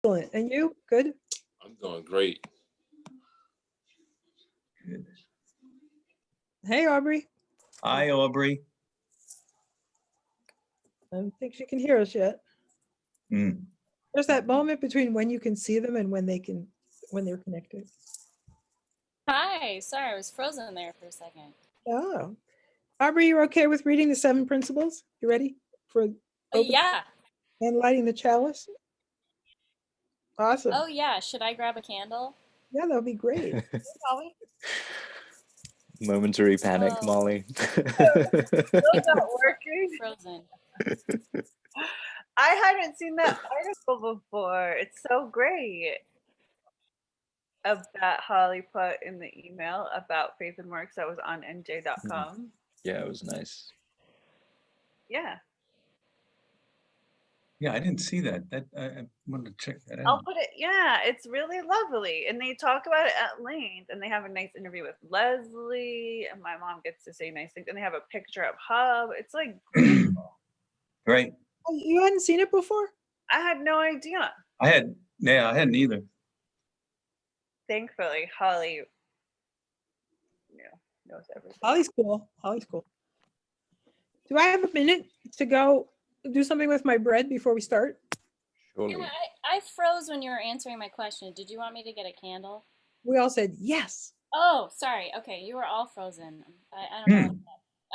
Excellent. And you? Good? I'm doing great. Good. Hey, Aubrey. Hi, Aubrey. I don't think she can hear us yet. Mm. There's that moment between when you can see them and when they're connected. Hi, sorry, I was frozen there for a second. Oh. Aubrey, you're okay with reading the 7 principles? You ready for Yeah. and lighting the chalice? Awesome. Oh yeah, should I grab a candle? Yeah, that'll be great. Molly? Momentary panic, Oh. Molly. Still not working. Frozen. I hadn't seen that article before. It's so great. Of that Holly put in the email about Faith and Works that was on nj.com. Yeah, it was nice. Yeah. Yeah, I didn't see that. I wanted to check that I'll out. put it, yeah, it's really lovely. And they talk about it at length and they have a nice interview with Leslie and my mom gets to say nice things and they have a picture of Hub. It's like beautiful. Great. Oh, you hadn't seen it before? I had no idea. I hadn't either. Thankfully, Holly knows everything. Holly's cool. Holly's cool. Do I have a minute to go do something with my bread before we start? Surely. Yeah, I froze when you were answering my question. Did you want me to get a candle? We all said yes. Oh, sorry. Okay, you were all frozen. I don't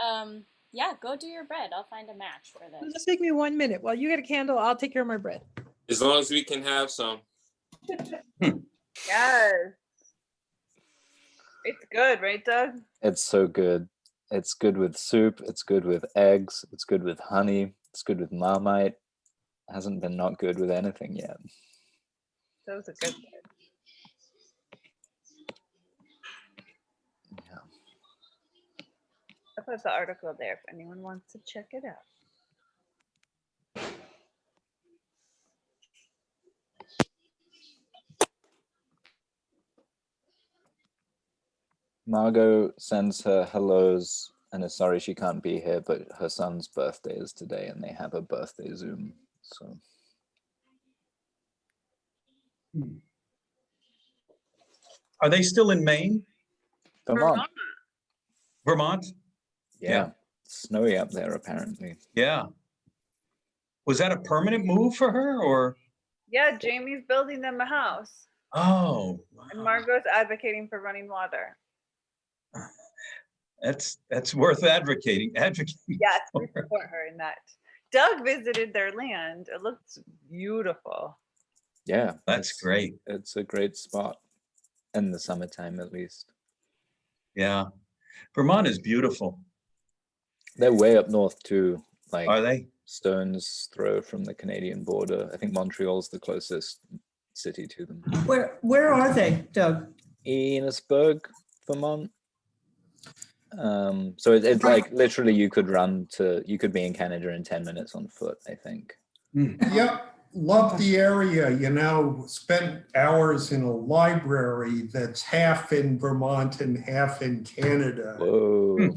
know. Yeah, go do your bread. I'll find a match for It'll this. just take me 1 minute. While you get a candle, I'll take care of my bread. As long as we can have some. Yes. It's good, right, Doug? It's so good. It's good with soup. It's good with eggs. It's good with honey. It's good with Marmite. Hasn't been not good with anything yet. That was a good one. Yeah. I put the article there if anyone wants to check it out. Margot sends her hellos and is sorry she can't be here, but her son's birthday is today and they have a birthday Zoom. So Are they still in Maine? Vermont. Vermont? Yeah. Yeah. It's snowy up there apparently. Yeah. Was that a permanent move for her or? Yeah, Jamie's building them a house. Oh, And wow. Margot's advocating for running water. That's worth advocating. Yes, we for. support her in that. Doug visited their land. It looks beautiful. Yeah. That's it's- great. It's a great spot in the summertime at least. Yeah. Vermont is beautiful. They're way up north too, like Are they? stone's throw from the Canadian border. I think Montreal's the closest city to them. Where are they, Doug? Enosburg, Vermont. So it's like literally you could be in Canada in 10 minutes on foot, I think. Yep, love the area, spent hours in a library that's half in Vermont and half in Canada. Whoa.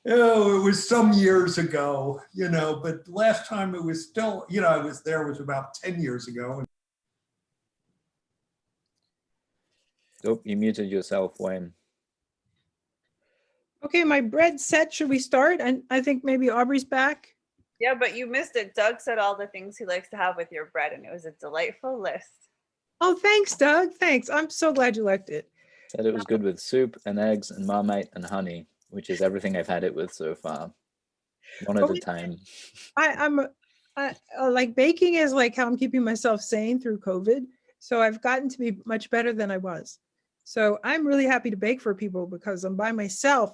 Oh, it was some years ago, but last time it was still, I was there was about 10 years ago. Oh, you muted yourself, Wayne. Okay, my bread's set. Should we start? And I think maybe Aubrey's back. Yeah, but you missed it. Doug said all the things he likes to have with your bread, and it was a delightful list. Oh, thanks, Doug. Thanks. I'm so glad you liked it. Said it was good with soup and eggs and Marmite and honey, which is everything I've had it with so far. One at a time. I like baking is like how I'm keeping myself sane through COVID. So I've gotten to be much better than I was. So I'm really happy to bake for people because I'm by myself.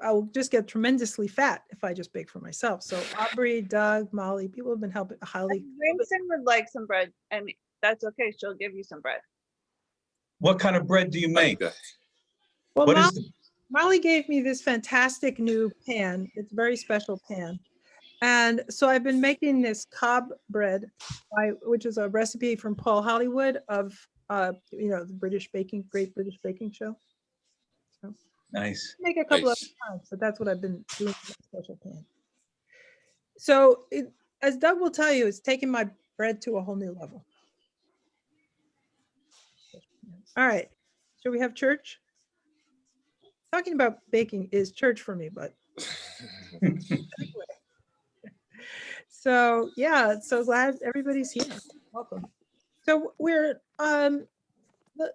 I'll just get tremendously fat if I just bake for myself. So Aubrey, Doug, Molly, people have been helping highly. Winston would like some bread, and that's okay. She'll give you some bread. What kind of bread do you make? Well, What is Molly gave me this fantastic new pan. It's a very special pan. And so I've been making this cob bread, which is a recipe from Paul Hollywood of, the Great British Baking Show. So nice? make a couple of times, but that's what I've been doing in that special pan. So as Doug will tell you, it's taken my bread to a whole new level. All right. So we have church. Talking about baking is church for me, but so yeah, so glad everybody's here. Welcome. So we're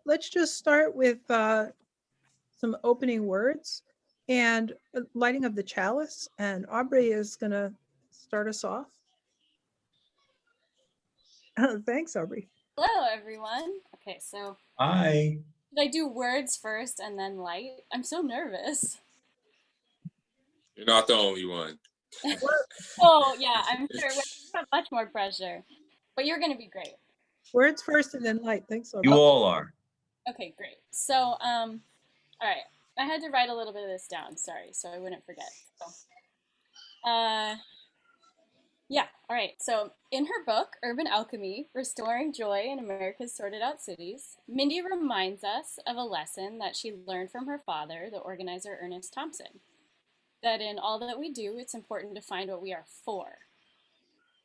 let's just start with some opening words and lighting of the chalice, and Aubrey is gonna start us off. Thanks, Aubrey. Hello, everyone. Okay, so Hi. should I do words first and then light? I'm so nervous. You're not the only one. Oh, yeah, I'm sure you have much more pressure, but you're going to be great. Words first and then light. Thanks, Aubrey. You all are. Okay, great. So, all right. I had to write a little bit of this down, sorry, so I wouldn't forget. So, yeah, all right. So, in her book, Urban Alchemy, Restoring Joy in America's Sorted Out Cities, Mindy reminds us of a lesson that she learned from her father, the organizer Ernest Thompson, that in all that we do, it's important to find what we are for.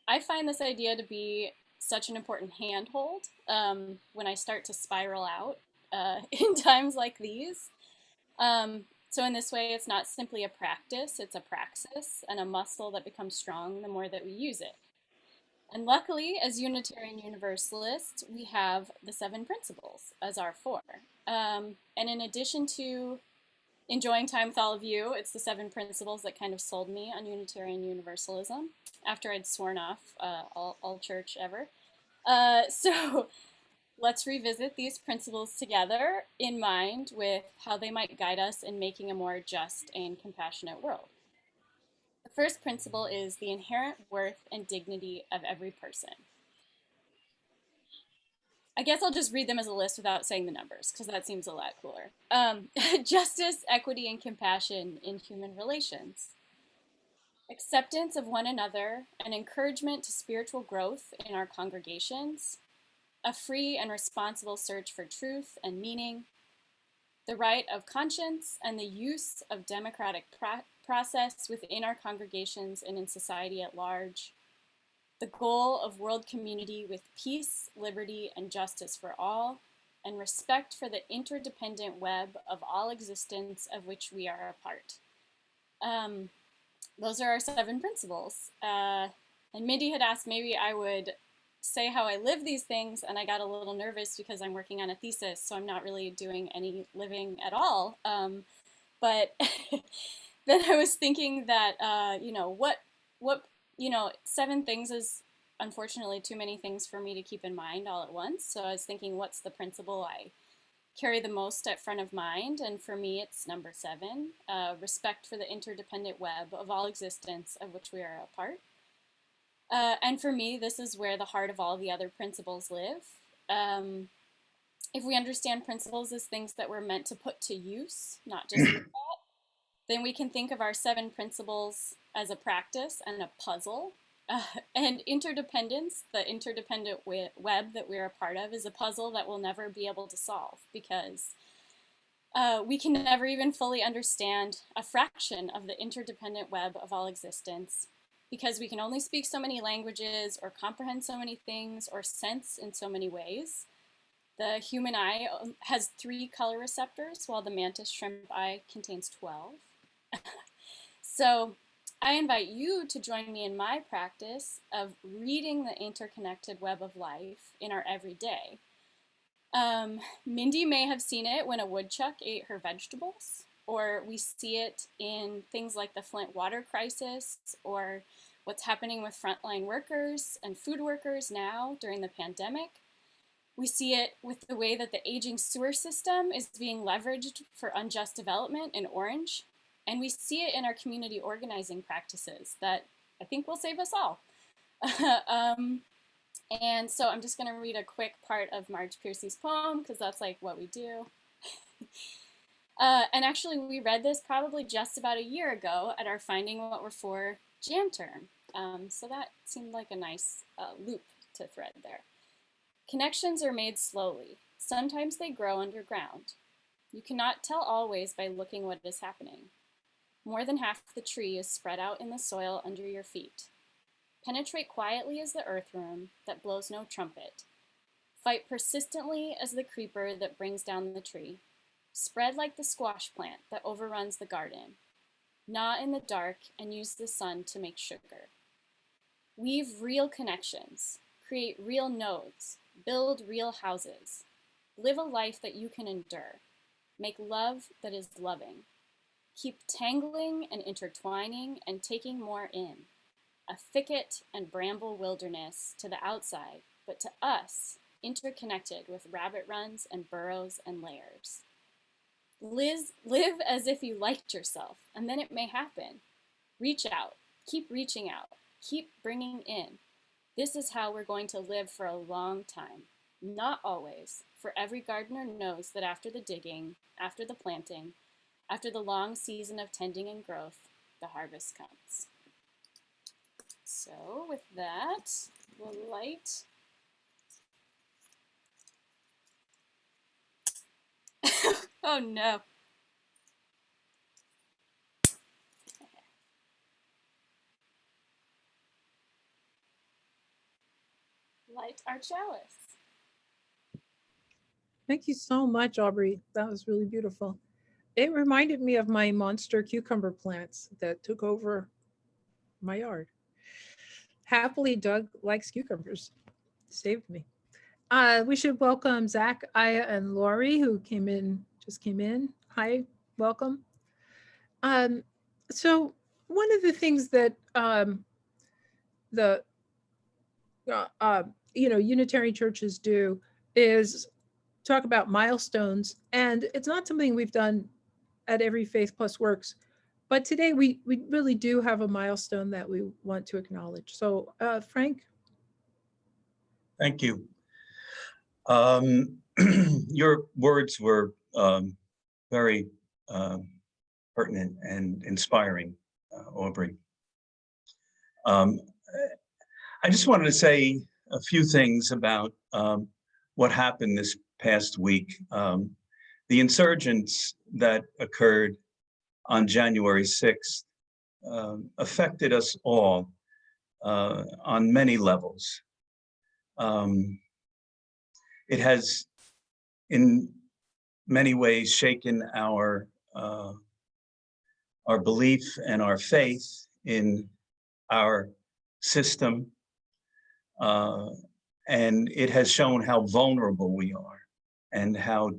I find this idea to be such an important handhold when I start to spiral out in times like these. So in this way, it's not simply a practice, it's a praxis and a muscle that becomes strong the more that we use it. And luckily, as Unitarian Universalists, we have the 7 principles as our 4. And in addition to enjoying time with all of you, it's the 7 principles that kind of sold me on Unitarian Universalism after I'd sworn off all church ever. So let's revisit these principles together in mind with how they might guide us in making a more just and compassionate world. The first principle is the inherent worth and dignity of every person. I guess I'll just read them as a list without saying the numbers, because that seems a lot cooler. Justice, equity, and compassion in human relations. Acceptance of one another and encouragement to spiritual growth in our congregations. A free and responsible search for truth and meaning. The right of conscience and the use of democratic process within our congregations and in society at large. The goal of world community with peace, liberty, and justice for all, and respect for the interdependent web of all existence of which we are a part. Those are our 7 principles. And Mindy had asked maybe I would say how I live these things, and I got a little nervous because I'm working on a thesis, so I'm not really doing any living at all. But then I was thinking that, what 7 things is unfortunately too many things for me to keep in mind all at once. So I was thinking, what's the principle I carry the most at front of mind? And for me, it's number 7, respect for the interdependent web of all existence of which we are a part. And for me, this is where the heart of all the other principles live. If we understand principles as things that we're meant to put to use, not just look at, then we can think of our 7 principles as a practice and a puzzle. And interdependence, the interdependent web that we're a part of, is a puzzle that we'll never be able to solve, because we can never even fully understand a fraction of the interdependent web of all existence, because we can only speak so many languages or comprehend so many things or sense in so many ways. The human eye has 3 color receptors, while the mantis shrimp eye contains 12. So I invite you to join me in my practice of reading the interconnected web of life in our everyday. Mindy may have seen it when a woodchuck ate her vegetables, or we see it in things like the Flint water crisis, or what's happening with frontline workers and food workers now during the pandemic. We see it with the way that the aging sewer system is being leveraged for unjust development in Orange. And we see it in our community organizing practices that I think will save us all. And so I'm just going to read a quick part of Marge Piercy's poem, because that's like what we do. And actually, we read this probably just about a year ago at our Finding What We're For Jan term. So that seemed like a nice loop to thread there. Connections are made slowly. Sometimes they grow underground. You cannot tell always by looking what is happening. More than half the tree is spread out in the soil under your feet. Penetrate quietly as the earthworm that blows no trumpet. Fight persistently as the creeper that brings down the tree. Spread like the squash plant that overruns the garden. Gnaw in the dark and use the sun to make sugar. Weave real connections. Create real nodes. Build real houses. Live a life that you can endure. Make love that is loving. Keep tangling and intertwining and taking more in. A thicket and bramble wilderness to the outside, but to us, interconnected with rabbit runs and burrows and layers. Live as if you liked yourself, and then it may happen. Reach out. Keep reaching out. Keep bringing in. This is how we're going to live for a long time. Not always, for every gardener knows that after the digging, after the planting, after the long season of tending and growth, the harvest comes. So with that, we'll light. Oh no. Light our chalice. Thank you so much, Aubrey. That was really beautiful. It reminded me of my monster cucumber plants that took over my yard. Happily, Doug likes cucumbers. Saved me. We should welcome Zach, Aya, and Lori, who just came in. Hi, welcome. So one of the things that the Unitarian churches do is talk about milestones, and it's not something we've done at every Faith Plus Works, but today we really do have a milestone that we want to acknowledge. So Frank. Thank you. Your words were very pertinent and inspiring, Aubrey. I just wanted to say a few things about what happened this past week. The insurgents that occurred on January 6th affected us all on many levels. It has, in many ways, shaken our belief and our faith in our system, and it has shown how vulnerable we are and how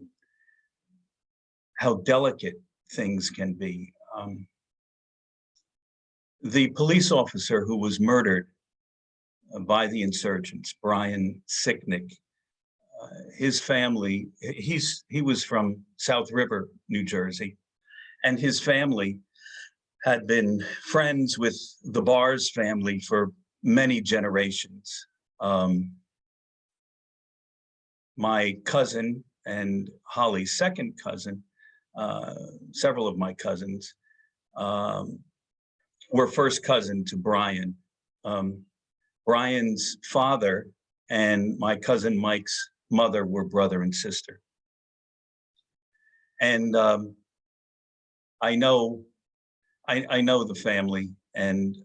delicate things can be. The police officer who was murdered by the insurgents, Brian Sicknick, his family, he was from South River, New Jersey, and his family had been friends with the Barrs family for many generations. My cousin and Holly's second cousin, several of my cousins, were first cousin to Brian. Brian's father and my cousin Mike's mother were brother and sister. And I know the family, and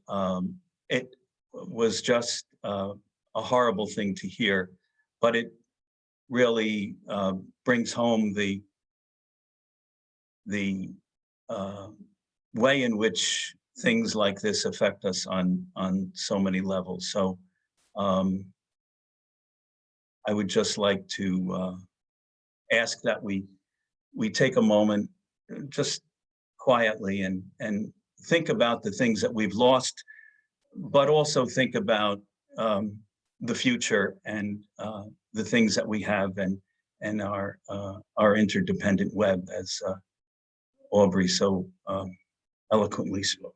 it was just a horrible thing to hear, but it really brings home the way in which things like this affect us on so many levels. So I would just like to ask that we take a moment, just quietly, and think about the things that we've lost, but also think about the future and the things that we have, and our interdependent web, as Aubrey so eloquently spoke.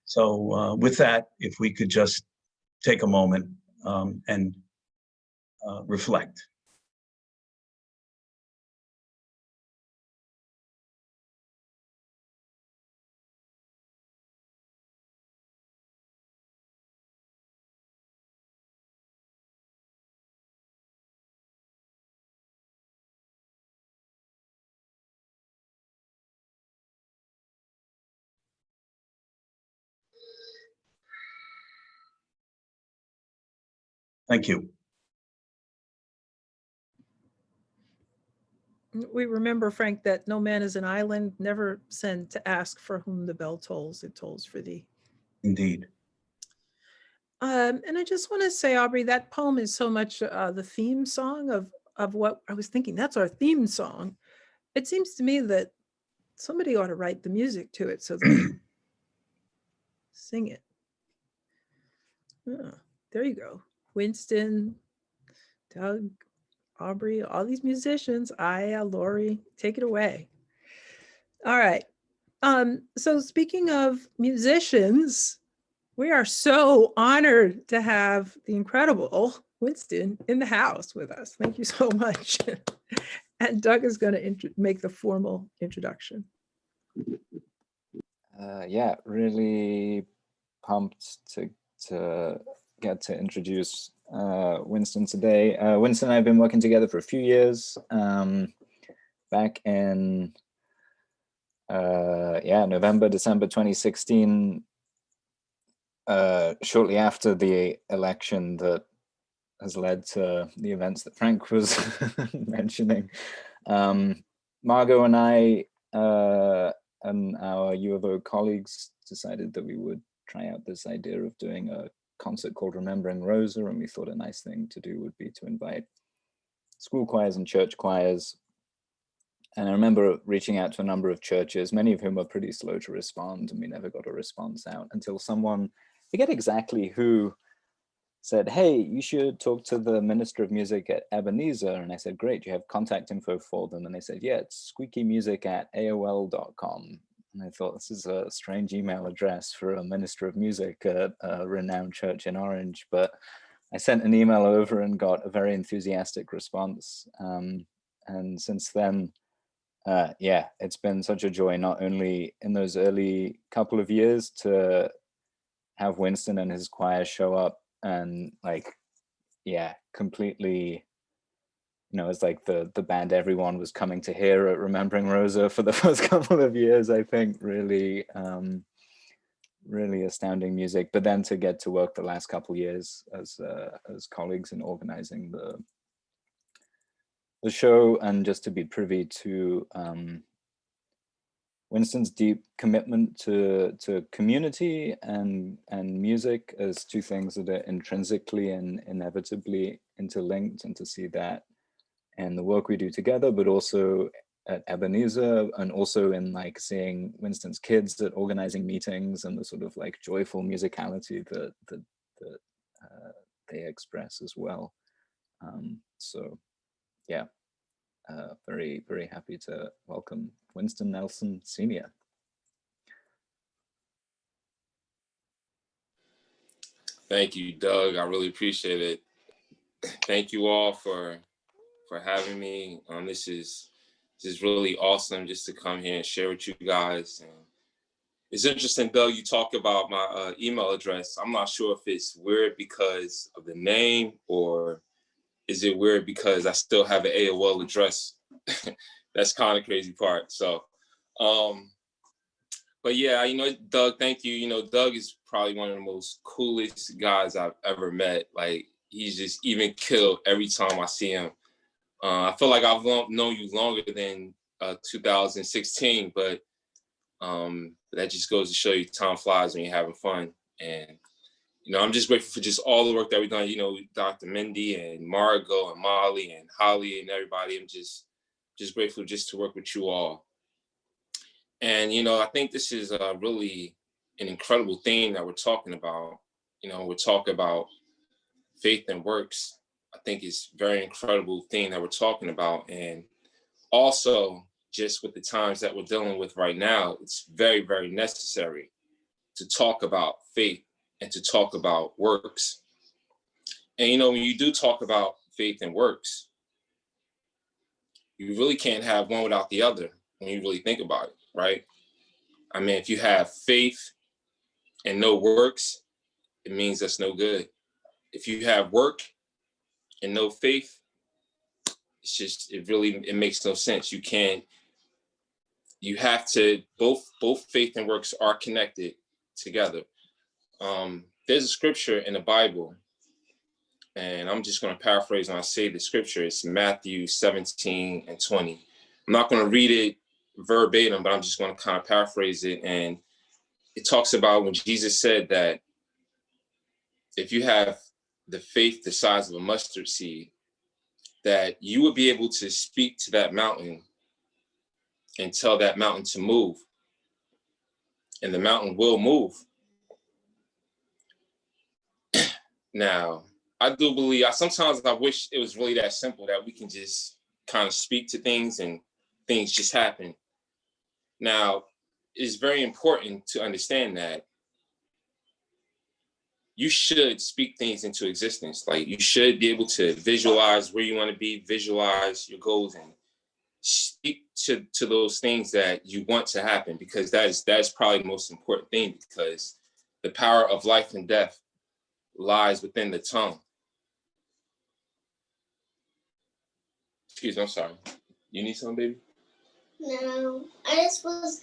So with that, if we could just take a moment and reflect. Thank you. We remember, Frank, that no man is an island, never send to ask for whom the bell tolls, it tolls for thee. Indeed. And I just want to say, Aubrey, that poem is so much the theme song of what I was thinking. That's our theme song. It seems to me that somebody ought to write the music to it so that we sing it. There you go. Winston, Doug, Aubrey, all these musicians, Aya, Lori, take it away. All right. So speaking of musicians, we are so honored to have the incredible Winston in the house with us. Thank you so much. And Doug is going to make the formal introduction. Yeah, really pumped to get to introduce Winston today. Winston and I have been working together for a few years. Back in November, December 2016, shortly after the election that has led to the events that Frank was mentioning. Margot and I and our U of O colleagues decided that we would try out this idea of doing a concert called Remembering Rosa, and we thought a nice thing to do would be to invite school choirs and church choirs. And I remember reaching out to a number of churches, many of whom were pretty slow to respond, and we never got a response out until someone, I forget exactly who, said, hey, you should talk to the Minister of Music at Ebenezer. And I said, great, do you have contact info for them? And they said, yeah, it's squeakymusic@aol.com. And I thought, this is a strange email address for a Minister of Music at a renowned church in Orange. But I sent an email over and got a very enthusiastic response. And since then, yeah, it's been such a joy, not only in those early couple of years to have Winston and his choir show up and like, yeah, completely, you know, it's like the band everyone was coming to hear at Remembering Rosa for the first couple of years, I think, really, really astounding music. But then to get to work the last couple of years as colleagues in organizing the show, and just to be privy to Winston's deep commitment to community and music as two things that are intrinsically and inevitably interlinked, and to see that in the work we do together, but also at Ebenezer, and also in like seeing Winston's kids at organizing meetings and the sort of like joyful musicality that they express as well. So yeah. Very, very happy to welcome Winston Nelson Sr. Thank you, Doug. I really appreciate it. Thank you all for having me. This is really awesome just to come here and share with you guys. And it's interesting, Doug, you talk about my email address. I'm not sure if it's weird because of the name, or is it weird because I still have an AOL address? That's kind of crazy part. So, but yeah, you know, Doug, thank you. You know, Doug is probably one of the most coolest guys I've ever met. Like, he's just even killed every time I see him. I feel like I've known you longer than 2016, but that just goes to show you time flies when you're having fun. And you know, I'm just grateful for just all the work that we've done, you know, Dr. Mindy and Margot and Molly and Holly and everybody. I'm just grateful just to work with you all. And, you know, I think this is really an incredible theme that we're talking about. You know, we're talking about faith and works. I think it's a very incredible thing that we're talking about. And also, just with the times that we're dealing with right now, it's very, very necessary to talk about faith and to talk about works. And, you know, when you do talk about faith and works, you really can't have one without the other when you really think about it, right? I mean, if you have faith and no works, it means that's no good. If you have work and no faith, it's just, it makes no sense. You have to, both faith and works are connected together. There's a scripture in the Bible, and I'm just going to paraphrase when I say the scripture. It's Matthew 17:20. I'm not going to read it verbatim, but I'm just going to kind of paraphrase it. And it talks about when Jesus said that if you have the faith the size of a mustard seed, that you would be able to speak to that mountain and tell that mountain to move, and the mountain will move. Now, I do believe, sometimes I wish it was really that simple, that we can just kind of speak to things and things just happen. Now, it's very important to understand that you should speak things into existence. Like, you should be able to visualize where you want to be, visualize your goals, and speak to those things that you want to happen, because that is probably the most important thing, because the power of life and death lies within the tongue. Excuse me, I'm sorry. You need something, baby? No, I just was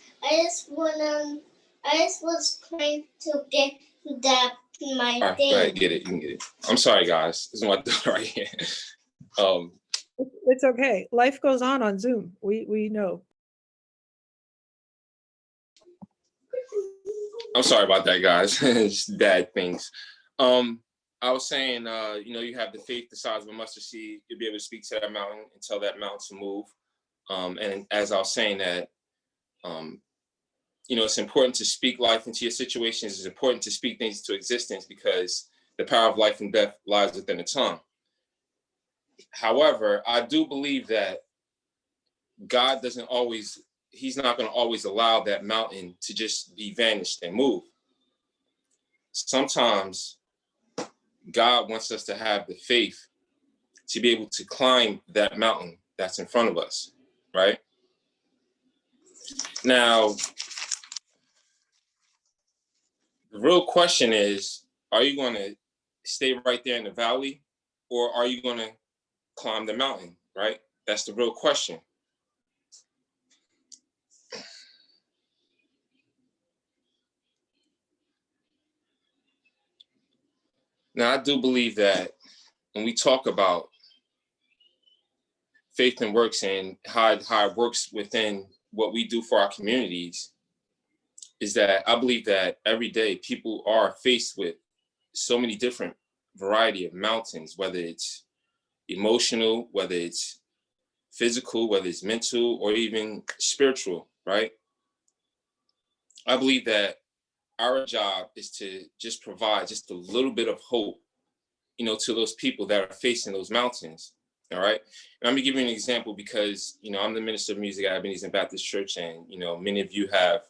trying to get that my All right, thing. go ahead, get it. You can get it. I'm sorry, guys. This is my daughter right here. It's okay. Life goes on Zoom. We know. I'm sorry about that, guys. It's dad things. I was saying, you have the faith the size of a mustard seed. You'll be able to speak to that mountain and tell that mountain to move. And as I was saying that, it's important to speak life into your situations. It's important to speak things into existence, because the power of life and death lies within the tongue. However, I do believe that God he's not going to always allow that mountain to just be vanished and move. Sometimes God wants us to have the faith to be able to climb that mountain that's in front of us, right? Now, the real question is, are you going to stay right there in the valley, or are you going to climb the mountain, right? That's the real question. Now, I do believe that when we talk about faith and works and how it works within what we do for our communities, is that I believe that every day people are faced with so many different variety of mountains, whether it's emotional, whether it's physical, whether it's mental, or even spiritual, right? I believe that our job is to just provide just a little bit of hope, to those people that are facing those mountains. All right. And I'm gonna give you an example, because, I'm the minister of music at Ebenezer Baptist Church. And, many of you have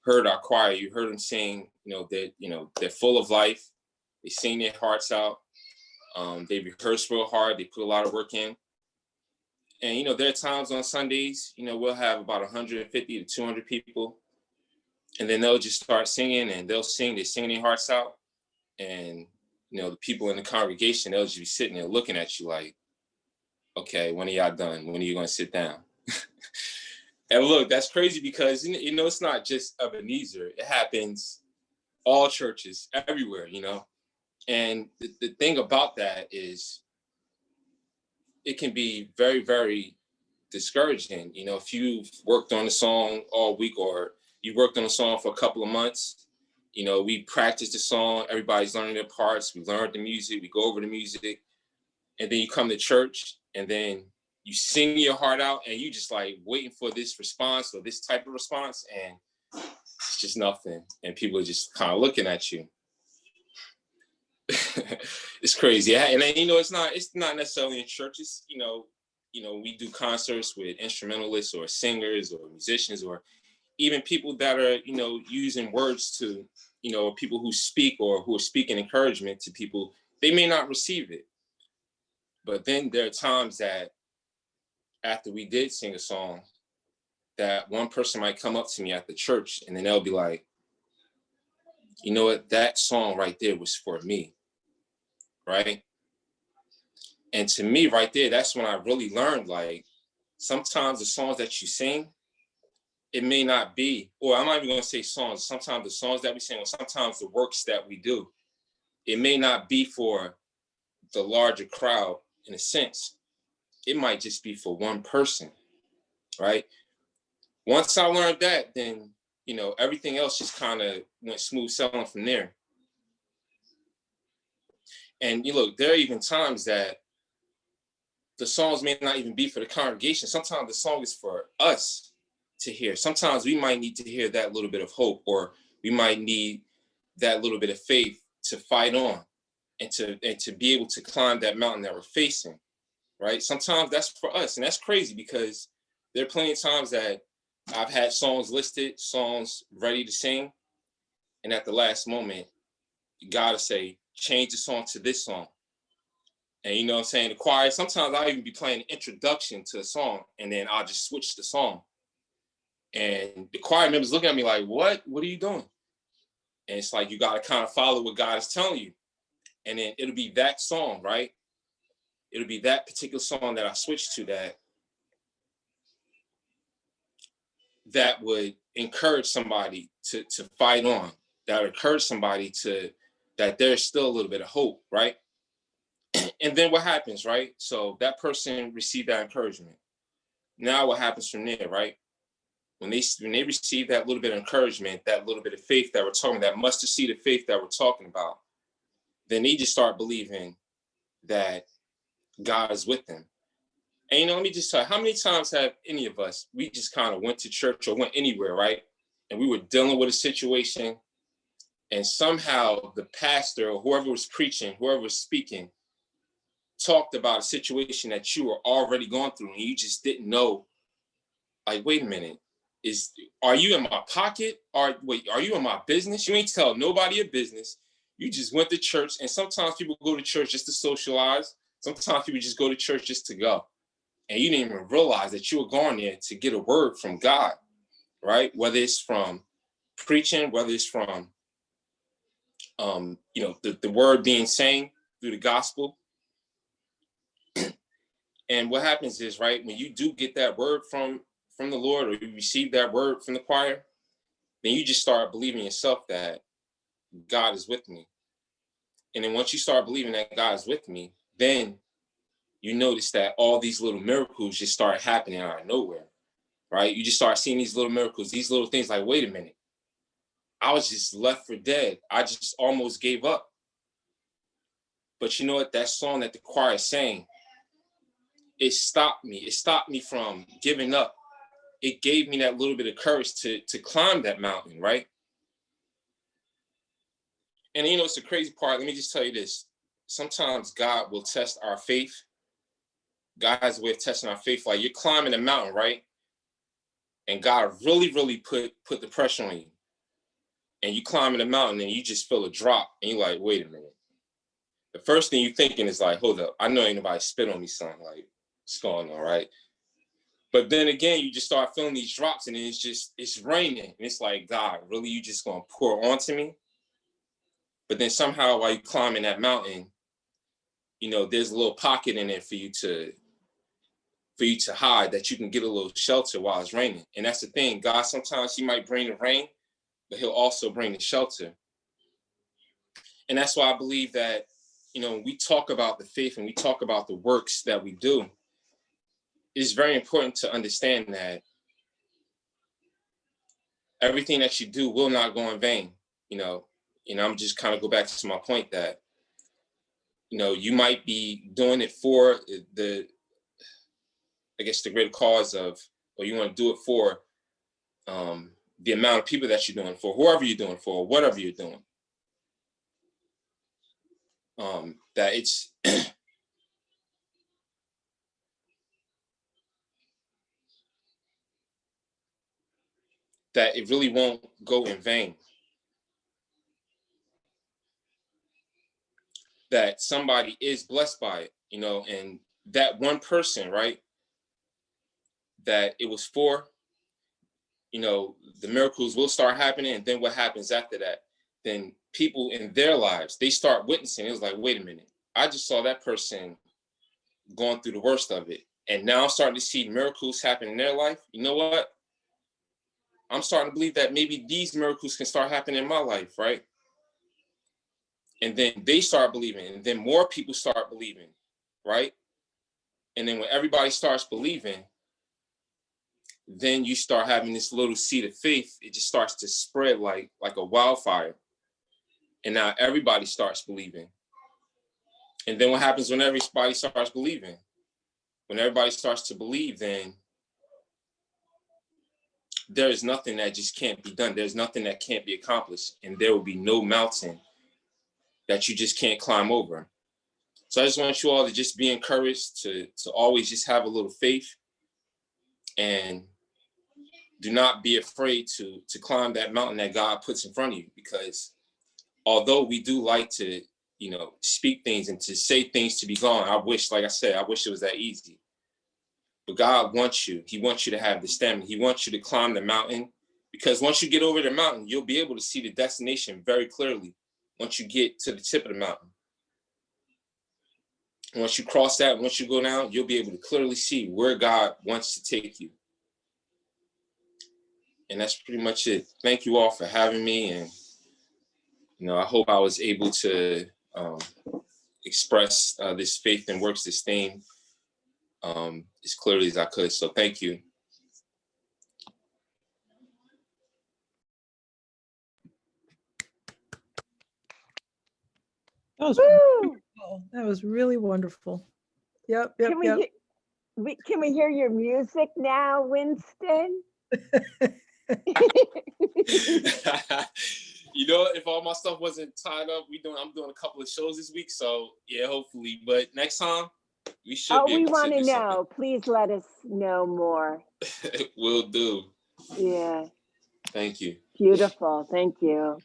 heard our choir. You heard them sing, they're full of life. They sing their hearts out. They rehearse real hard. They put a lot of work in. And, there are times on Sundays, we'll have about 150 to 200 people. And then they'll just start singing, and they're singing their hearts out. And, the people in the congregation, they'll just be sitting there looking at you like, okay, when are y'all done? When are you going to sit down? And look, that's crazy, because, it's not just Ebenezer. It happens all churches everywhere, And the thing about that is it can be very, very discouraging. If you've worked on a song all week, or you worked on a song for a couple of months, we practice the song, everybody's learning their parts, we learned the music, we go over the music, and then you come to church, and then you sing your heart out, and you just like waiting for this response, or this type of response, and it's just nothing. And people are just kind of looking at you. It's crazy. And then, it's not necessarily in churches. We do concerts with instrumentalists or singers or musicians, or even people that are, using words to, people who speak, or who are speaking encouragement to people. They may not receive it. But then there are times that after we did sing a song, that one person might come up to me at the church, and then they'll be like, you know what, that song right there was for me, right? And to me right there, that's when I really learned, like, sometimes the songs that you sing, it may not be, or I'm not even gonna say songs, sometimes the songs that we sing, or sometimes the works that we do, it may not be for the larger crowd in a sense. It might just be for one person. right? Once I learned that, then, you know, everything else just kind of went smooth sailing from there. And you look, there are even times that the songs may not even be for the congregation. Sometimes the song is for us to hear. Sometimes we might need to hear that little bit of hope, or we might need that little bit of faith to fight on and to be able to climb that mountain that we're facing, right? Sometimes that's for us. And that's crazy because there are plenty of times that I've had songs listed, songs ready to sing. And at the last moment, you gotta say, change the song to this song. And you know what I'm saying? The choir, sometimes I'll even be playing an introduction to a song and then I'll just switch the song. And the choir members looking at me like, what are you doing? And it's like, you got to kind of follow what God is telling you. And then it'll be that song, right? It'll be that particular song that I switched to that would encourage somebody to fight on, that would encourage somebody that there's still a little bit of hope, right? And then what happens, right? So that person received that encouragement. Now what happens from there, right? When they receive that little bit of encouragement, that little bit of faith that we're talking, that mustard seed of faith that we're talking about, then they just start believing that God is with them. And, you know, let me just tell you, how many times have any of us, we just kind of went to church or went anywhere, right? And we were dealing with a situation and somehow the pastor or whoever was preaching, whoever was speaking, talked about a situation that you were already going through and you just didn't know, like, wait a minute, are you in my pocket? Are you in my business? You ain't tell nobody your business. You just went to church, and sometimes people go to church just to socialize. Sometimes people just go to church just to go. And you didn't even realize that you were going there to get a word from God, right? Whether it's from preaching, whether it's from, you know, the word being sang through the gospel. And what happens is, right, when you do get that word from the Lord, or you receive that word from the choir, then you just start believing yourself that God is with me. And then once you start believing that God is with me, then you notice that all these little miracles just start happening out of nowhere, right? You just start seeing these little miracles, these little things like, wait a minute, I was just left for dead. I just almost gave up. But you know what? That song that the choir sang, it stopped me. It stopped me from giving up. It gave me that little bit of courage to climb that mountain, right? And you know, it's the crazy part. Let me just tell you this. Sometimes God will test our faith. God has a way of testing our faith. Like you're climbing a mountain, right? And God really, really put the pressure on you. And you climbing the mountain and you just feel a drop. And you're like, wait a minute. The first thing you're thinking is like, hold up. I know ain't nobody spit on me, son. Like, what's going on, right? But then again, you just start feeling these drops and it's raining. And it's like, God, really, you just gonna pour onto me? But then somehow while you're climbing that mountain, you know, there's a little pocket in there for you to hide, that you can get a little shelter while it's raining. And that's the thing. God, sometimes he might bring the rain, but he'll also bring the shelter. And that's why I believe that, you know, when we talk about the faith and we talk about the works that we do, it's very important to understand that everything that you do will not go in vain. You know, I'm just kind of go back to my point that, you know, you might be doing it for the greater cause of, or you want to do it for the amount of people that you're doing for, whoever you're doing for, whatever you're doing. That it's that it really won't go in vain. That somebody is blessed by it, you know, and that one person, right, that it was for, you know, the miracles will start happening. And then what happens after that? Then people in their lives, they start witnessing. It was like, wait a minute, I just saw that person going through the worst of it. And now I'm starting to see miracles happen in their life. You know what? I'm starting to believe that maybe these miracles can start happening in my life, right? And then they start believing, and then more people start believing, right? And then when everybody starts believing, then you start having this little seed of faith. It just starts to spread like a wildfire. And now everybody starts believing. And then what happens when everybody starts believing? When everybody starts to believe, then there is nothing that just can't be done. There's nothing that can't be accomplished. And there will be no mountain that you just can't climb over. So I just want you all to just be encouraged to always just have a little faith, and do not be afraid to climb that mountain that God puts in front of you. Because although we do like to, speak things and to say things to be gone, I wish, like I said, I wish it was that easy. But God wants you. He wants you to have the stamina. He wants you to climb the mountain, because once you get over the mountain, you'll be able to see the destination very clearly once you get to the tip of the mountain. And once you cross that, once you go down, you'll be able to clearly see where God wants to take you. And that's pretty much it. Thank you all for having me. And, I hope I was able to express this faith and works this theme as clearly as I could. So thank you. That was Woo! wonderful. That was really wonderful. Yep. Can we hear your music now, Winston? If all my stuff wasn't tied up, I'm doing a couple of shows this week. So yeah, hopefully. But next time we should. Oh, be we able want to do know. something. Please let us know more. Will do. Yeah. Thank you. Beautiful. Thank you.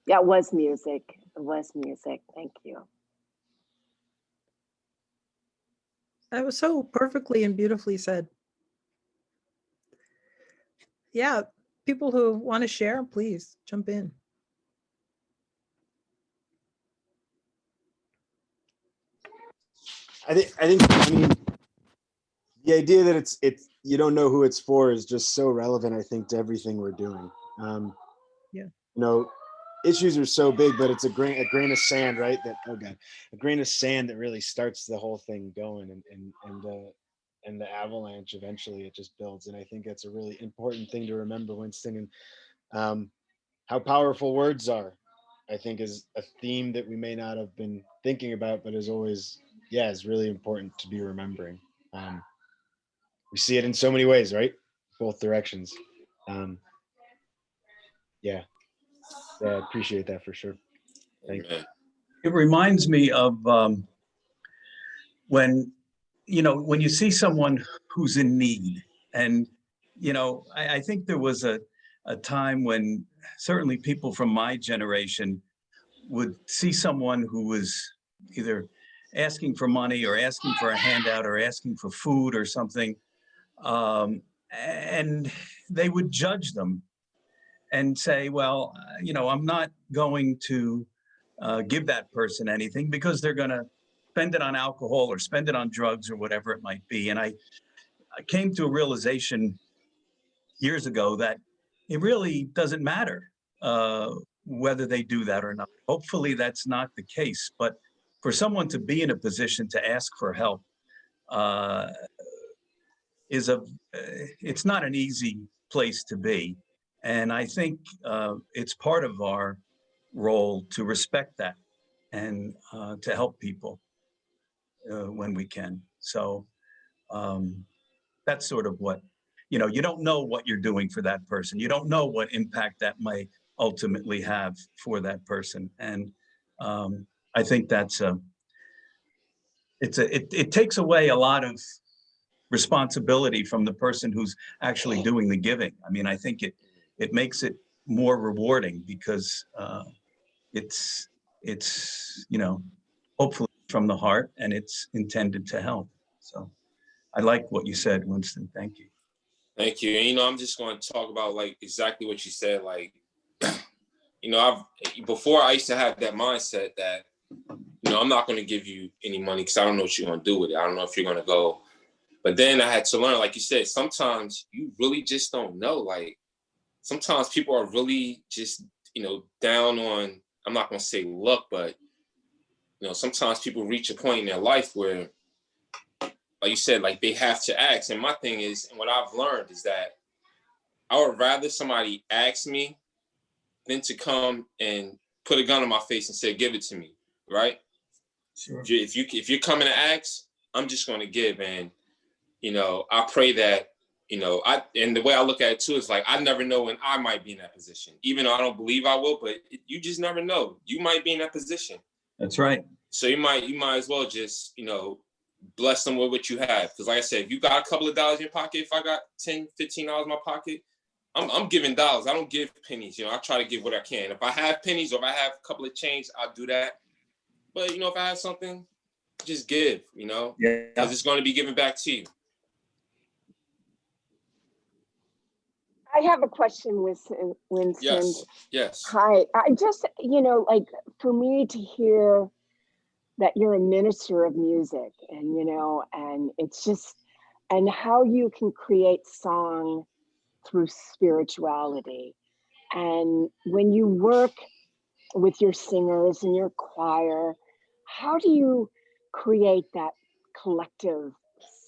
Yeah, it was music. It was music. Thank you. That was so perfectly and beautifully said. Yeah, people who want to share, please jump in. I mean, the idea that it's you don't know who it's for is just so relevant, I think, to everything we're doing. Yeah. Issues are so big, but it's a grain of sand, right? A grain of sand that really starts the whole thing going, and the avalanche eventually it just builds. And I think that's a really important thing to remember, Winston, and how powerful words are, I think, is a theme that we may not have been thinking about, but is always, is really important to be remembering. We see it in so many ways, right? Both directions. I appreciate that for sure. Thank you. It reminds me of when you see someone who's in need, and I think there was a time when certainly people from my generation would see someone who was either asking for money or asking for a handout or asking for food or something, and they would judge them and say, well, I'm not going to give that person anything because they're going to spend it on alcohol or spend it on drugs or whatever it might be. And I came to a realization years ago that it really doesn't matter whether they do that or not. Hopefully that's not the case, but for someone to be in a position to ask for help it's not an easy place to be. And I think it's part of our role to respect that and to help people when we can. So that's sort of what, you don't know what you're doing for that person. You don't know what impact that might ultimately have for that person. And I think that's it takes away a lot of responsibility from the person who's actually doing the giving. I mean, I think it makes it more rewarding because it's hopefully from the heart and it's intended to help. So I like what you said, Winston. Thank you. Thank you. And, I'm just going to talk about exactly what you said. Before I used to have that mindset that, I'm not going to give you any money because I don't know what you're going to do with it. I don't know if you're going to go. But then I had to learn, like you said, sometimes you really just don't know. Sometimes people are really just, down on, I'm not going to say luck, but, sometimes people reach a point in their life where like you said, like they have to ask. And my thing is, and what I've learned is that I would rather somebody ask me than to come and put a gun on my face and say, give it to me, right? Sure. If you're coming to ask, I'm just going to give. And, you know, I pray that, you know, and the way I look at it too is like, I never know when I might be in that position, even though I don't believe I will, but you just never know. You might be in that position. That's right. So you might as well just, you know, bless them with what you have. Because like I said, if you got a couple of dollars in your pocket, if I got $10, $15 in my pocket, I'm giving dollars. I don't give pennies. You know, I try to give what I can. If I have pennies or if I have a couple of change, I'll do that. But, you know, if I have something, just give, you know, because it's going to be given back to you. I have a question, Winston. Yes. Hi. I just, you know, like for me to hear that you're a minister of music and, you know, and it's just, and how you can create song through spirituality. And when you work with your singers and your choir, how do you create that collective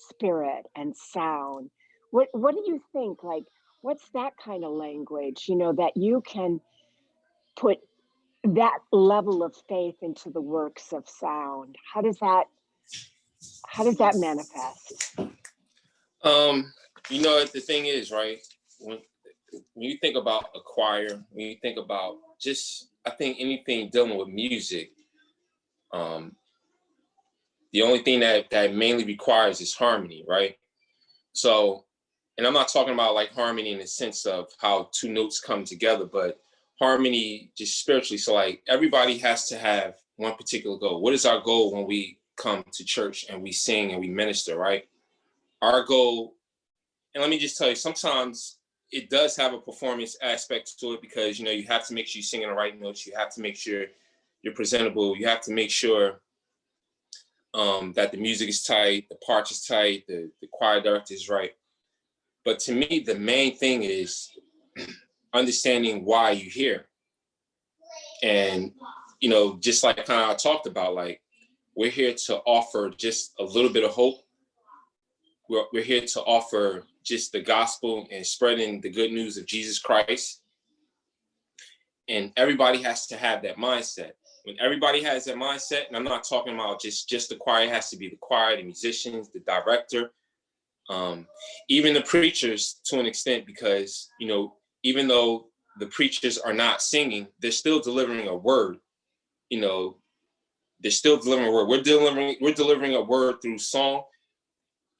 spirit and sound? What do you think? Like, what's that kind of language, you know, that you can put that level of faith into the works of sound? How does that manifest? You know, the thing is, right, when you think about a choir, when you think about just, I think anything dealing with music, the only thing that mainly requires is harmony, right? So, and I'm not talking about like harmony in the sense of how two notes come together, but harmony just spiritually. So like everybody has to have one particular goal. What is our goal when we come to church and we sing and we minister, right? Our goal, and let me just tell you, sometimes it does have a performance aspect to it because, you know, you have to make sure you're singing the right notes. You have to make sure you're presentable. You have to make sure that the music is tight, the parts is tight, the choir director is right. But to me, the main thing is understanding why you're here. And, you know, just like kind of I talked about, like, we're here to offer just a little bit of hope. We're here to offer just the gospel and spreading the good news of Jesus Christ. And everybody has to have that mindset. When everybody has that mindset, and I'm not talking about just the choir, it has to be the choir, the musicians, the director, even the preachers to an extent, because, you know, even though the preachers are not singing, they're still delivering a word. You know, they're still delivering a word. We're delivering a word through song,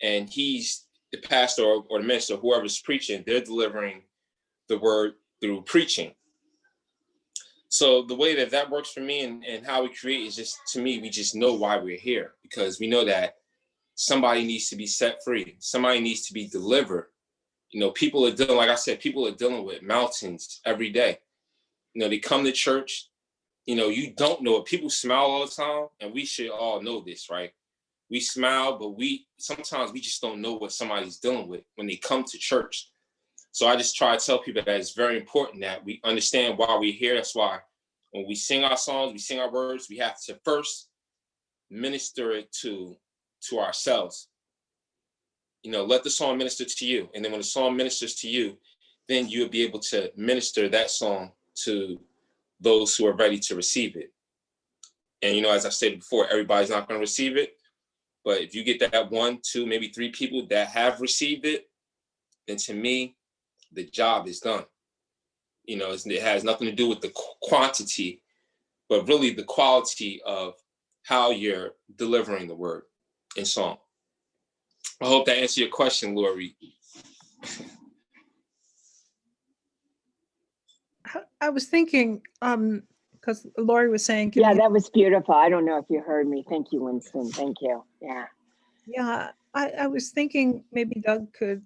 and he's the pastor or the minister, whoever's preaching, they're delivering the word through preaching. So the way that works for me and how we create is just, to me, we just know why we're here, because we know that somebody needs to be set free. Somebody needs to be delivered. You know, people are dealing, like I said, people are dealing with mountains every day. You know, they come to church, you know, you don't know it. People smile all the time, and we should all know this, right? We smile, but sometimes we just don't know what somebody's dealing with when they come to church. So I just try to tell people that it's very important that we understand why we're here. That's why when we sing our songs, we sing our words, we have to first minister it to ourselves. You know, let the song minister to you. And then when the song ministers to you, then you'll be able to minister that song to those who are ready to receive it. And, you know, as I stated before, everybody's not going to receive it. But if you get that 1, 2, maybe 3 people that have received it, then to me, the job is done. You know, it has nothing to do with the quantity, but really the quality of how you're delivering the word in song. I hope that answered your question, Lori. I was thinking, because Lori was saying, Yeah, that was beautiful. I don't know if you heard me. Thank you, Winston. Thank you. Yeah. Yeah, I was thinking maybe Doug could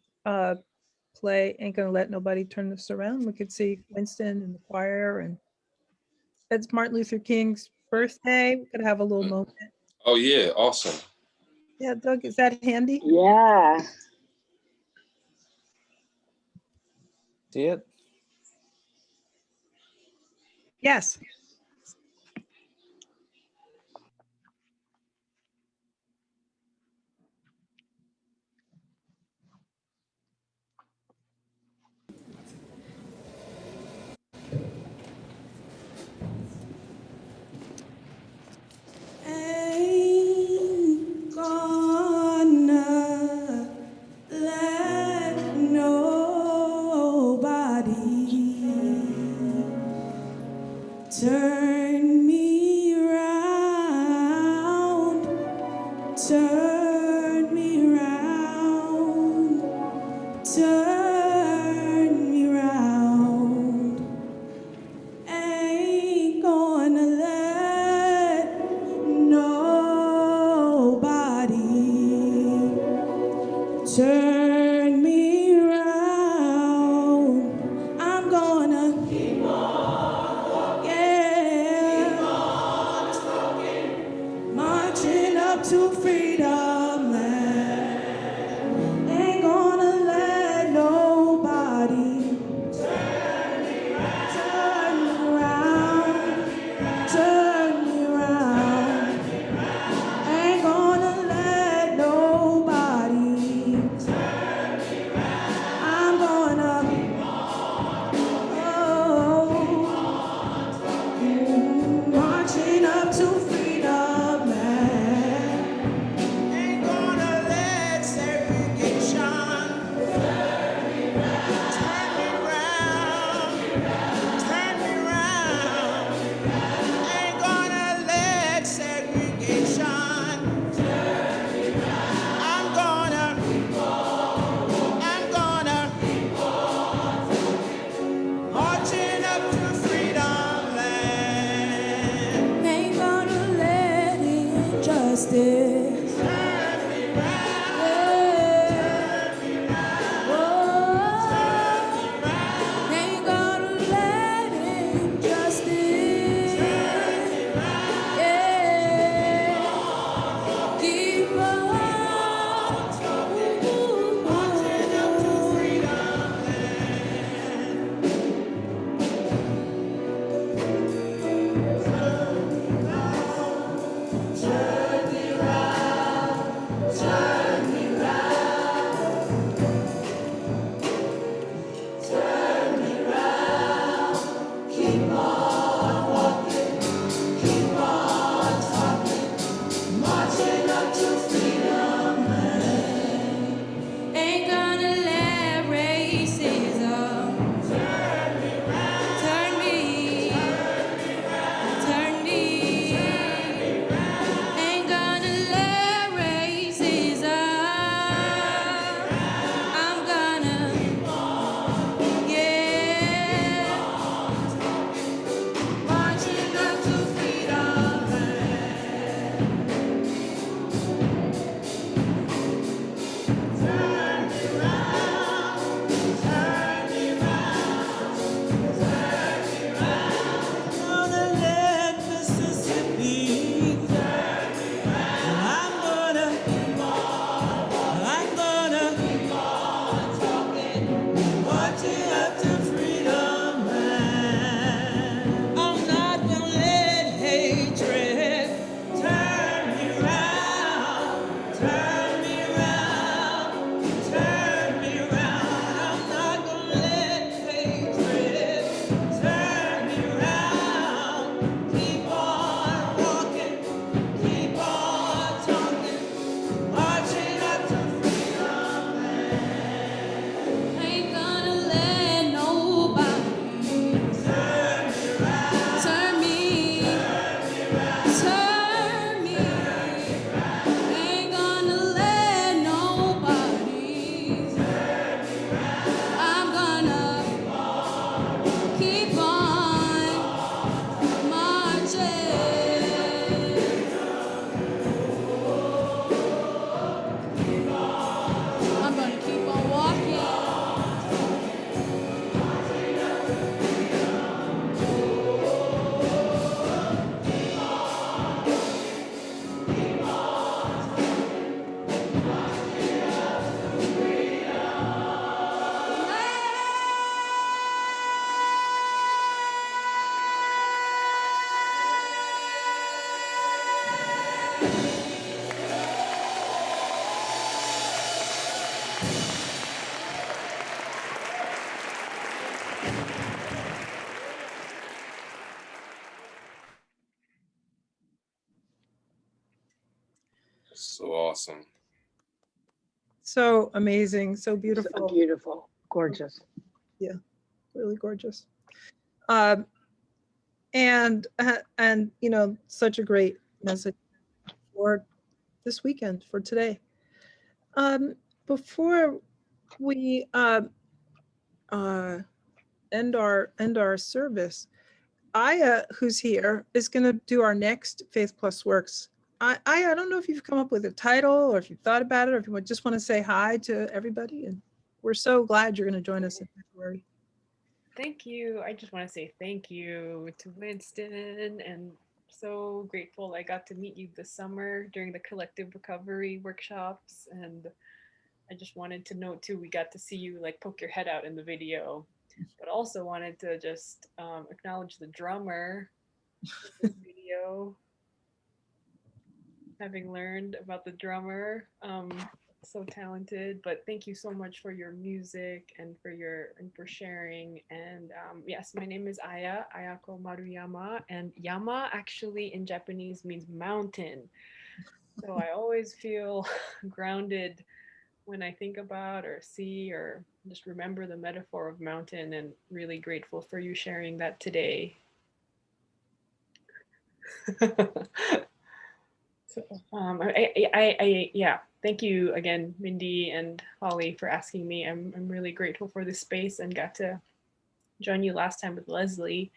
play Ain't Gonna Let Nobody Turn This Around. We could see Winston in the choir, and it's Martin Luther King's birthday. We could have a little moment. Oh yeah, awesome. Yeah, Doug, is that handy? Yeah. See it? Yes. turn me round. Ain't gonna let nobody turn me round. I'm gonna keep on, yeah, keep on talking, marching up to freedom land. Ain't gonna let nobody turn me round, turn me round. Ain't gonna let nobody turn me round. I'm gonna marching up to freedom land. Ain't gonna let segregation turn me round, turn me round, turn me round. Ain't gonna let segregation turn me round. I'm gonna marching up to freedom land. Ain't gonna let injustice turn me round, turn me round, turn me round. Ain't gonna let injustice turn me round, yeah. Keep on marching up to freedom turn me round, turn me round, turn me round. Keep on walking, keep on talking, marching up to freedom land. Ain't gonna let racism turn me round, turn me round, turn me round. Ain't gonna let racism. I'm gonna, yeah, marching up to freedom land. Turn me round, turn me round, turn me round. Gonna let Mississippi turn me round. I'm gonna keep on talking, marching up to freedom land. I'm not gonna let hatred turn me round, turn me round, turn me round. I'm not gonna let hatred turn me round. Keep on walking, keep on talking, marching up to freedom land. Ain't gonna let nobody turn me round, turn me round. Ain't gonna let nobody turn me round. I'm gonna keep on marching. I'm gonna keep on walking. So awesome. So amazing, so So beautiful. beautiful, gorgeous. Really gorgeous. And you know, such a great message for this weekend, for today. Before we end our service, Aya, who's here, is going to do our next Faith Plus Works. I don't know if you've come up with a title or if you've thought about it or if you just want to say hi to everybody. And we're so glad you're going to join us in February. Thank you. I just want to say thank you to Winston, and so grateful I got to meet you this summer during the collective recovery workshops. And I just wanted to note too, we got to see you like poke your head out in the video, but also wanted to just acknowledge the drummer in this video. Having learned about the drummer, so talented. But thank you so much for your music and for sharing. And yes, my name is Aya, Ayako Maruyama, and Yama actually in Japanese means mountain. So I always feel grounded when I think about or see or just remember the metaphor of mountain, and really grateful for you sharing that today. So, yeah, thank you again, Mindy and Holly, for asking me. I'm really grateful for this space and got to join you last time with Leslie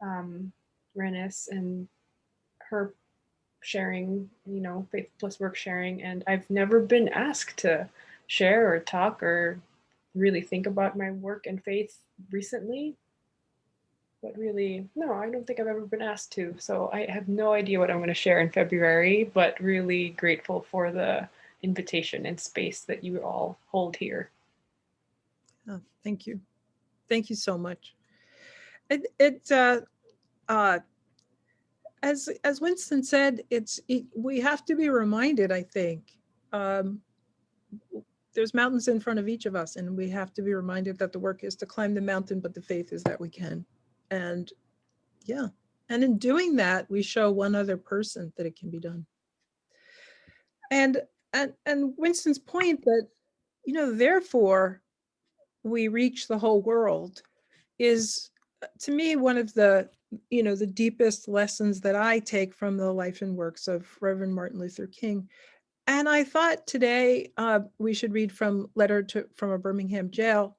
Rennis and her sharing, Faith Plus Work sharing. And I've never been asked to share or talk or really think about my work and faith recently. But really, no, I don't think I've ever been asked to. So I have no idea what I'm going to share in February, but really grateful for the invitation and space that you all hold here. Oh, thank you. Thank you so much. As Winston said, we have to be reminded, I think, there's mountains in front of each of us, and we have to be reminded that the work is to climb the mountain, but the faith is that we can. And yeah, and in doing that, we show one other person that it can be done. And Winston's point that, therefore we reach the whole world is, to me, one of the, the deepest lessons that I take from the life and works of Reverend Martin Luther King. And I thought today we should read from Letter from a Birmingham Jail,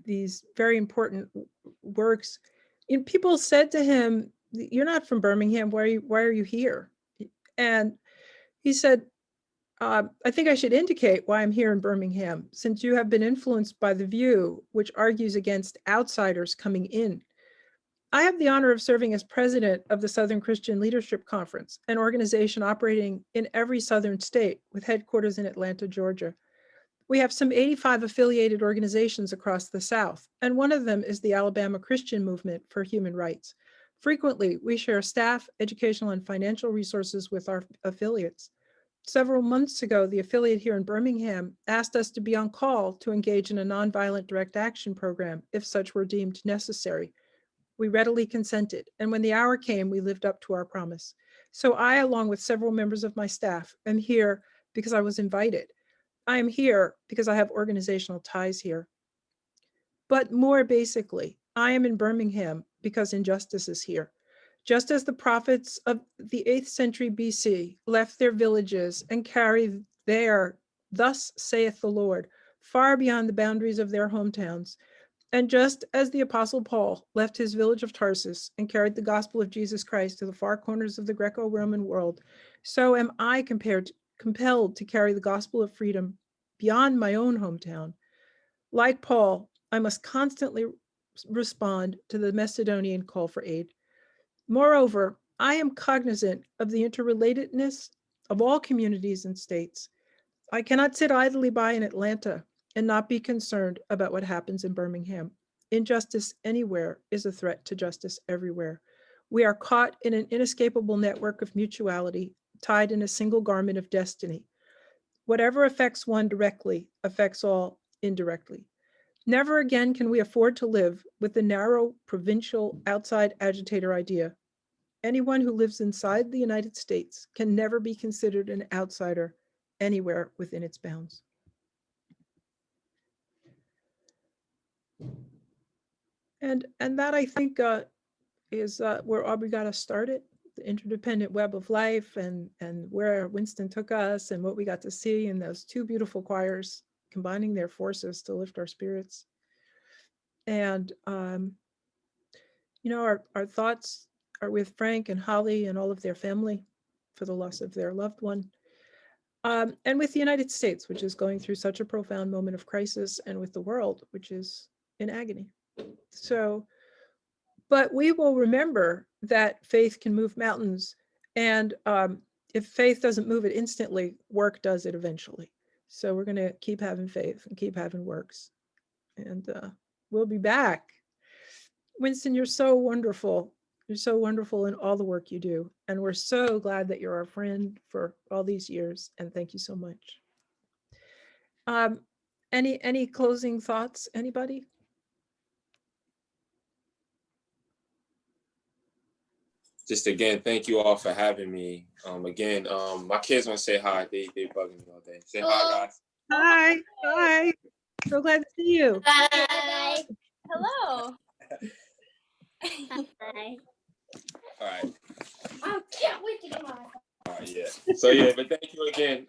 these very important works. And people said to him, "You're not from Birmingham. Why are you here?" And he said, "I think I should indicate why I'm here in Birmingham, since you have been influenced by the view which argues against outsiders coming in. I have the honor of serving as president of the Southern Christian Leadership Conference, an organization operating in every Southern state with headquarters in Atlanta, Georgia. We have some 85 affiliated organizations across the South, and one of them is the Alabama Christian Movement for Human Rights. Frequently, we share staff, educational, and financial resources with our affiliates. Several months ago, the affiliate here in Birmingham asked us to be on call to engage in a nonviolent direct action program if such were deemed necessary. We readily consented, and when the hour came, we lived up to our promise. So I, along with several members of my staff, am here because I was invited. I am here because I have organizational ties here. But more basically, I am in Birmingham because injustice is here. Just as the prophets of the 8th century BC left their villages and carried their, thus saith the Lord, far beyond the boundaries of their hometowns, and just as the Apostle Paul left his village of Tarsus and carried the gospel of Jesus Christ to the far corners of the Greco-Roman world, so am I compelled to carry the gospel of freedom beyond my own hometown. Like Paul, I must constantly respond to the Macedonian call for aid. Moreover, I am cognizant of the interrelatedness of all communities and states. I cannot sit idly by in Atlanta and not be concerned about what happens in Birmingham. Injustice anywhere is a threat to justice everywhere. We are caught in an inescapable network of mutuality, tied in a single garment of destiny. Whatever affects one directly affects all indirectly. Never again can we afford to live with the narrow, provincial, outside agitator idea. Anyone who lives inside the United States can never be considered an outsider anywhere within its bounds. And that, I think, is where Aubrey got us started the interdependent web of life and where Winston took us and what we got to see in those two beautiful choirs combining their forces to lift our spirits. And, you know, our thoughts are with Frank and Holly and all of their family for the loss of their loved one. And with the United States, which is going through such a profound moment of crisis, and with the world, which is in agony. So, but we will remember that faith can move mountains. And if faith doesn't move it instantly, work does it eventually. So we're going to keep having faith and keep having works. And we'll be back. Winston, you're so wonderful. You're so wonderful in all the work you do. And we're so glad that you're our friend for all these years. And thank you so much. Any closing thoughts, anybody? Just again, thank you all for having me. Again, my kids want to say hi. They bugging me all day. Say hi, guys. Hi. Hi. So glad to see you. Bye. Hello. Bye. All right. I can't wait to get my All right, yeah. So yeah, but thank you again.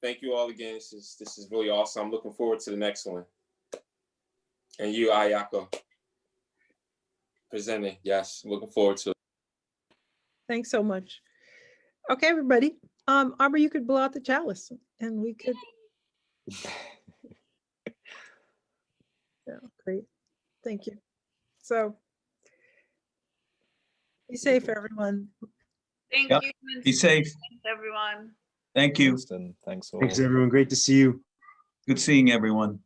Thank you all again. This is really awesome. I'm looking forward to the next one. And you, Ayako, presenting. Yes, looking forward to it. Thanks so much. Okay, everybody. Aubrey, you could blow out the chalice and we could. Yeah, great. Thank you. So be safe, everyone. Thank Yep. you. Be safe. Thanks, everyone. Thank you. Winston, thanks all. Thanks, everyone. Great to see you. Good seeing everyone.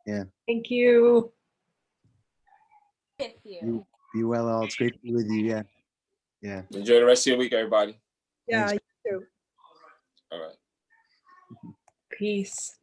Yeah. Thank you. With you. You be well, all. It's great to be with you. Yeah. Yeah. Enjoy the rest of your week, everybody. Yeah, Thanks. you too. All right. Peace.